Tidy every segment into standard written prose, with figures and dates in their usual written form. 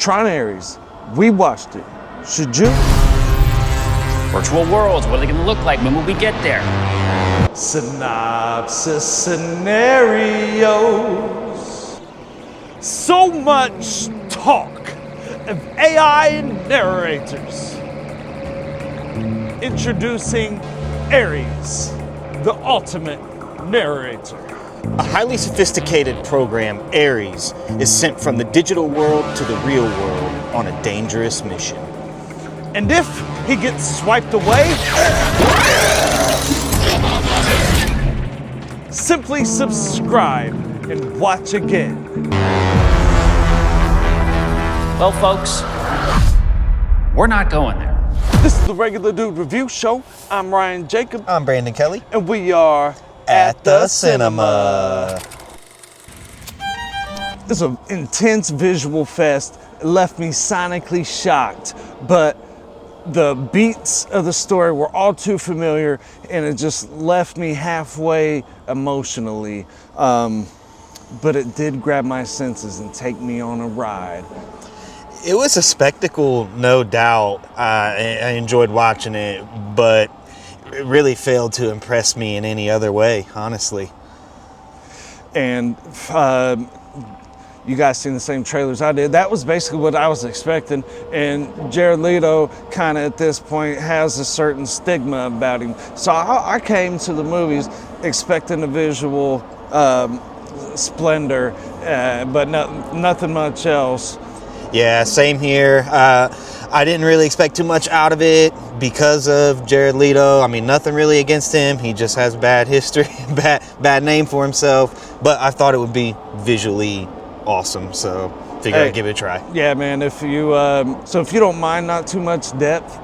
Tron Ares. We watched it. Should you? Virtual worlds, what are they gonna look like when we get there? Synopsis Scenarios. So much talk of AI narrators. Introducing Ares, the ultimate narrator. A highly sophisticated program, Ares, is sent from the digital world to the real world on a dangerous mission. And if he gets swiped away, simply subscribe and watch again. Well, folks, we're not going there. This is the Regular Dude Review Show. I'm Ryan Jacob. I'm Brandon Kelly. And we are At the Cinema. It's an intense visual fest. It left me sonically shocked, but the beats of the story were all too familiar, and it just left me halfway emotionally. But it did grab my senses and take me on a ride. It was a spectacle, no doubt. I enjoyed watching it, but it really failed to impress me in any other way, honestly. And you guys seen the same trailers I did. That was basically what I was expecting. And Jared Leto kind of at this point has a certain stigma about him. So I came to the movies expecting a visual splendor, but nothing much else. Yeah, same here. I didn't really expect too much out of it because of Jared Leto. I mean, nothing really against him. He just has bad history, bad name for himself. But I thought it would be visually awesome, so figured I'd give it a try. Yeah, man. If you if you don't mind not too much depth,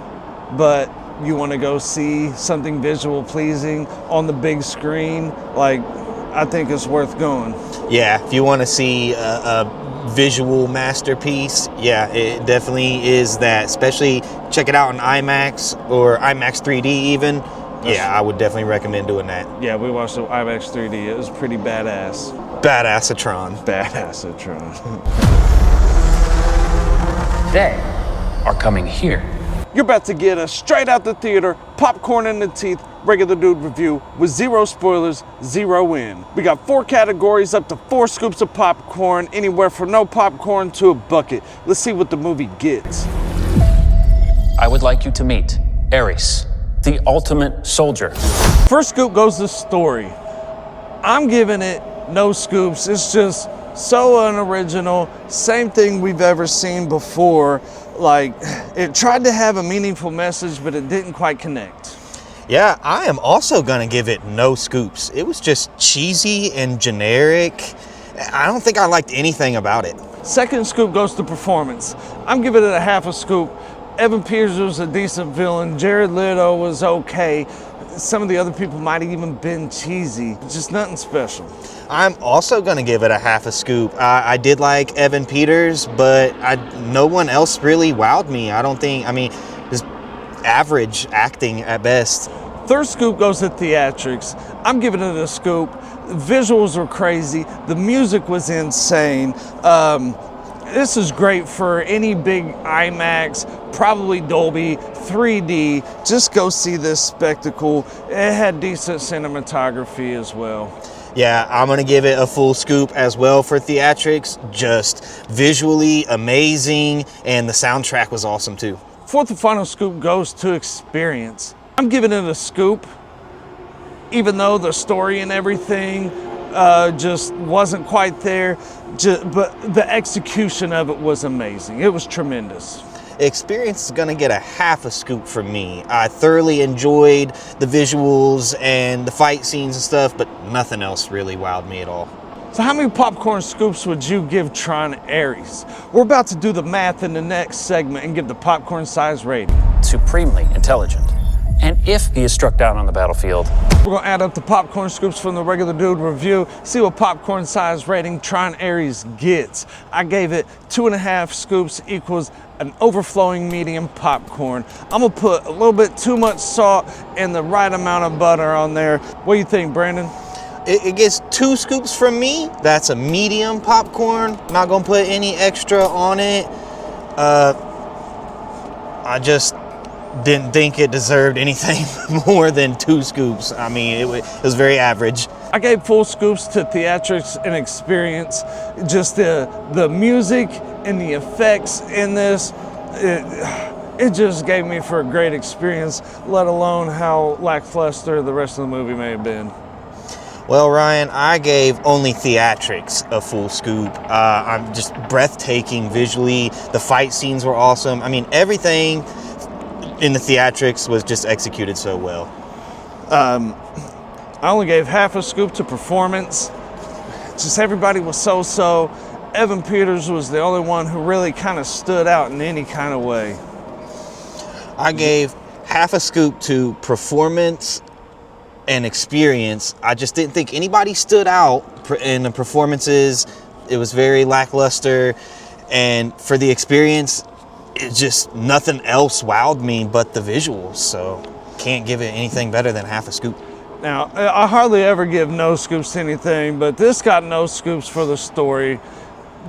but you want to go see something visual pleasing on the big screen, like, I think it's worth going. Yeah, if you want to see a visual masterpiece, yeah, it definitely is that. Especially check it out in IMAX or IMAX 3D even. Yeah, I would definitely recommend doing that. Yeah, we watched the IMAX 3D. It was pretty badass. Badass-a-tron. Badass-a-tron. They are coming here. You're about to get a straight out the theater, popcorn in the teeth, Regular Dude review with zero spoilers, zero in. We got 4 categories, up to 4 scoops of popcorn, anywhere from no popcorn to a bucket. Let's see what the movie gets. I would like you to meet Ares, the ultimate soldier. First scoop goes to story. I'm giving it no scoops. It's just so unoriginal. Same thing we've ever seen before. Like, it tried to have a meaningful message, but it didn't quite connect. Yeah, I am also gonna give it no scoops. It was just cheesy and generic. I don't think I liked anything about it. Second scoop goes to performance. I'm giving it a half a scoop. Evan Peters was a decent villain. Jared Leto was okay. Some of the other people might have even been cheesy. Just nothing special. I'm also going to give it a half a scoop. I did like Evan Peters, but no one else really wowed me. Just average acting at best. Third scoop goes to Theatrics. I'm giving it a scoop. The visuals were crazy. The music was insane. This is great for any big IMAX, probably Dolby, 3D. Just go see this spectacle. It had decent cinematography as well. Yeah, I'm going to give it a full scoop as well for Theatrics. Just visually amazing, and the soundtrack was awesome too. Fourth and final scoop goes to experience. I'm giving it a scoop, even though the story and everything just wasn't quite there, but the execution of it was amazing. It was tremendous. Experience is going to get a half a scoop from me. I thoroughly enjoyed the visuals and the fight scenes and stuff, but nothing else really wowed me at all. So how many popcorn scoops would you give Tron Ares? We're about to do the math in the next segment and give the popcorn size rating. Supremely intelligent. And if he is struck down on the battlefield, we're gonna add up the popcorn scoops from the Regular Dude review, see what popcorn size rating Tron Ares gets. I gave it 2.5 scoops equals an overflowing medium popcorn. I'm gonna put a little bit too much salt and the right amount of butter on there. What do you think, Brandon? It gets 2 scoops from me. That's a medium popcorn. Not gonna put any extra on it. I just didn't think it deserved anything more than 2 scoops. I mean, it was very average. I gave full scoops to Theatrics and Experience. Just the music and the effects in this, it just gave me for a great experience, let alone how lackluster the rest of the movie may have been. Well, Ryan, I gave only Theatrics a full scoop. I'm just breathtaking visually. The fight scenes were awesome. I mean, everything in the Theatrics was just executed so well. I only gave half a scoop to performance. Just everybody was so-so. Evan Peters was the only one who really kind of stood out in any kind of way. I gave half a scoop to performance and experience. I just didn't think anybody stood out in the performances. It was very lackluster. And for the experience, it just nothing else wowed me but the visuals. So can't give it anything better than half a scoop. Now, I hardly ever give no scoops to anything, but this got no scoops for the story.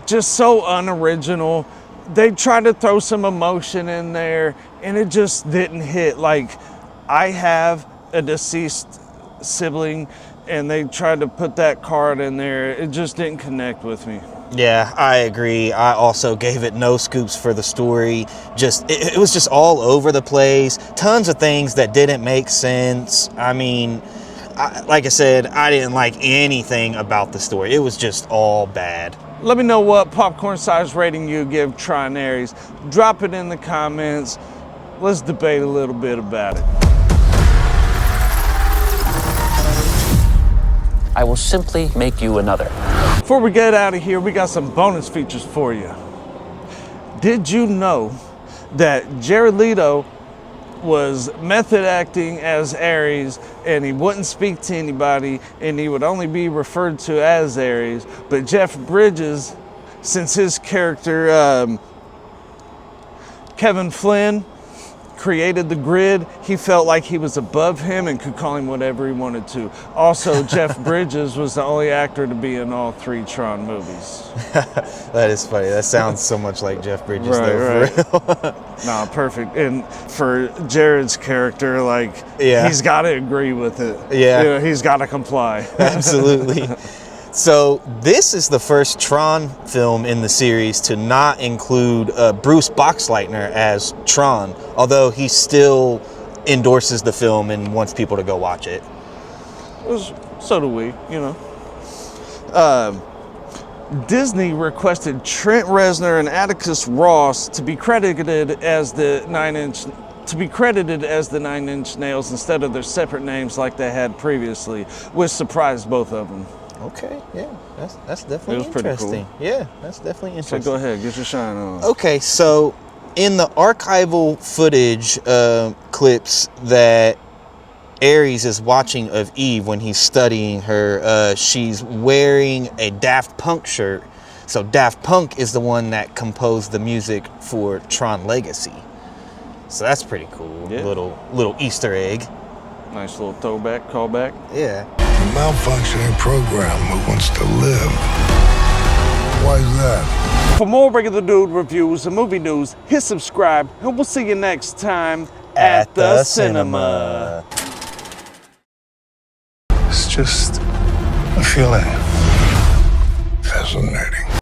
Just so unoriginal. They tried to throw some emotion in there, and it just didn't hit. Like, I have a deceased sibling, and they tried to put that card in there. It just didn't connect with me. Yeah, I agree. I also gave it no scoops for the story. It was just all over the place. Tons of things that didn't make sense. I mean, like I said, I didn't like anything about the story. It was just all bad. Let me know what popcorn size rating you give Tron Ares. Drop it in the comments. Let's debate a little bit about it. I will simply make you another. Before we get out of here, we got some bonus features for you. Did you know that Jared Leto was method acting as Ares, and he wouldn't speak to anybody, and he would only be referred to as Ares? But Jeff Bridges, since his character Kevin Flynn created the grid, he felt like he was above him and could call him whatever he wanted to. Also, Jeff Bridges was the only actor to be in all 3 Tron movies. That is funny. That sounds so much like Jeff Bridges, Right. For real. Nah, perfect. And for Jared's character, like, Yeah. he's got to agree with it. Yeah. You know, he's got to comply. Absolutely. So this is the first Tron film in the series to not include Bruce Boxleitner as Tron, although he still endorses the film and wants people to go watch it. So do we, you know. Disney requested Trent Reznor and Atticus Ross to be credited as the 9 Inch Nails instead of their separate names like they had previously, which surprised both of them. Okay, yeah, that's definitely It was pretty interesting. cool. Yeah, that's definitely So interesting. go ahead, get your shine on. Okay, so in the archival footage clips that Ares is watching of Eve when he's studying her, she's wearing a Daft Punk shirt. So Daft Punk is the one that composed the music for Tron Legacy. So that's pretty cool. Yeah. Little Easter egg. Nice little throwback, callback. Yeah. A malfunctioning program who wants to live. Why is that? For more Regular Dude reviews and movie news, hit subscribe, and we'll see you next time at the cinema. It's just a feeling. Fascinating.